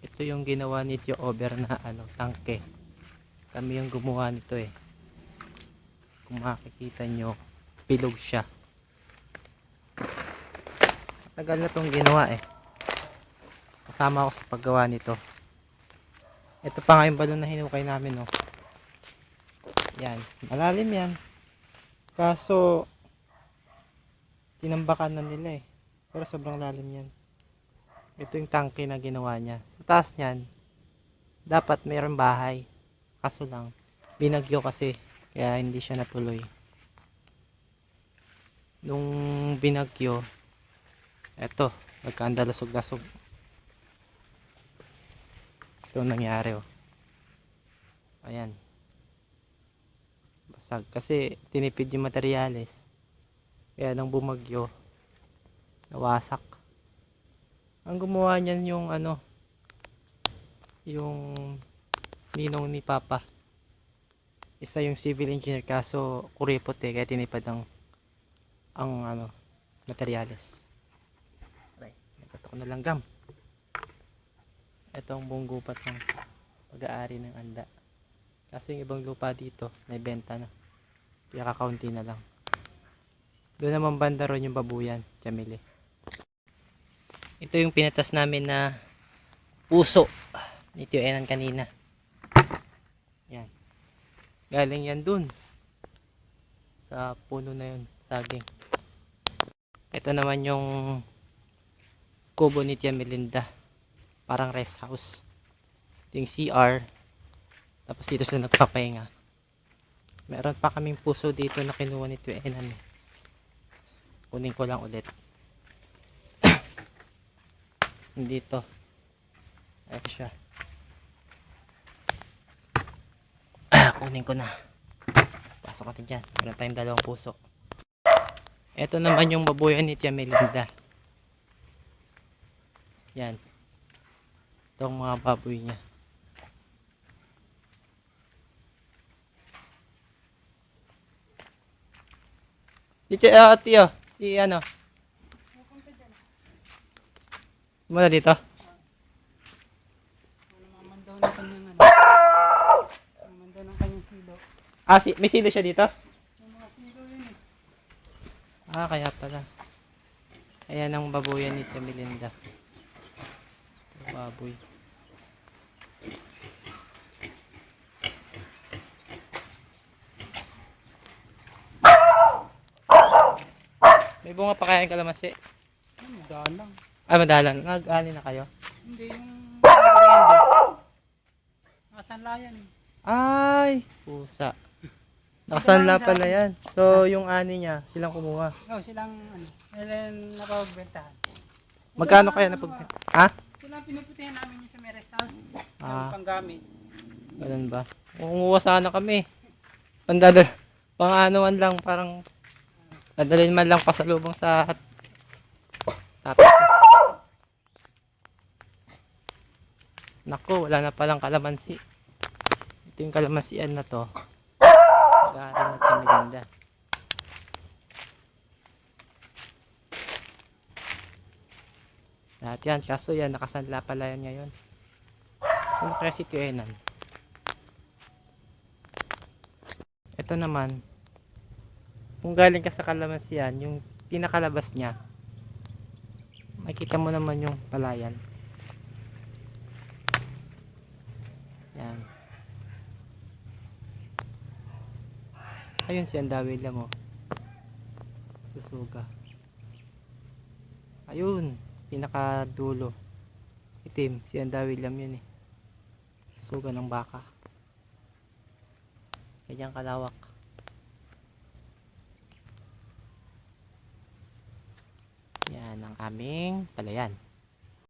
Ito yung ginawa ni Tio Over na tangke. Kami yung gumawa nito eh. Kung makikita nyo, bilog siya. Tagal na tong ginawa eh. Kasama ako sa paggawa nito. Ito pa nga yung balon na hinukay namin oh. Yan, malalim yan. Kaso tinambakan na nila eh. Pero sobrang lalim yan. Ito yung tangke na ginawa niya. Sa taas niyan, dapat mayroong bahay. Kaso lang, binagyo kasi. Kaya hindi siya natuloy. Nung binagyo, eto, nagkaandalasog-lasog. Ito nangyari oh. Ayan. Basag. Kasi tinipid yung materyales. Kaya nang bumagyo, nawasak. Ang gumawa niyan yung yung ninong ni Papa. Isa yung civil engineer kaso kuripot eh, kaya tinipad ang materyales. Okay, nagkatok na langgam. Ito ang buong gupat ng pag-aari ng anda. Kasi yung ibang lupa dito, naibenta na. Kaya kakaunti na lang. Doon naman banda ron yung babuyan, Chamili. Ito yung pinatas namin na puso ni Tio Enan kanina. Yan. Galing yan dun. Sa puno na yun, saging. Ito naman yung kubo ni Tia Melinda. Parang rest house. Ito yung CR. Tapos dito sa nagpapahinga. Meron pa kaming puso dito na kinuha ni Tio Enan. Kunin ko lang ulit. Dito. Ito siya. Kunin ko na. Pasok natin dyan. Meron tayong dalawang puso. Ito naman yung babuyan ni Tia Melinda. Yan. Itong mga baboy niya. Dito, Tio. Si Muna dito. Mamandaw ng kanyang silo. May silo siya dito? Yung mga silo yun eh. Kaya pala. Ayan ang babuyan ni Tia Melinda. Baboy. May bunga pa kaya yung kalamansi? Madalang. Madalang. Nag-ani na kayo? Hindi yung merienda. Nakasanlayan eh. Ay, pusa. Nakasanla pala yan. So, yung ani niya, silang kumuha. Silang napagbentahan. Magkano kaya napagbenta? Ha? Silang pinuputihan namin yung sa Meres House. Yung Ah, panggamit. ganun ba? Kumuha sana kami. Pandadal. Pang-anuan lang, parang dadalhin man lang pasalubong sa tapos. Naku, wala na palang kalamansi. Ito yung kalamansian na to. Pag-aaral na sa Melinda. Lahat yan, kaso yan, nakasanla pala yan ngayon. Saan kaya si Tio Enan? Ito naman, kung galing ka sa kalamansian, yung pinakalabas niya, makikita mo naman yung palayan. Yan. Ayun si Andawi lang oh. Susuga. Ayun, pinakadulo. Itim, si Andawi lang yun eh. Suga ng baka. Kanyang kalawak. Yan ang aming palayan.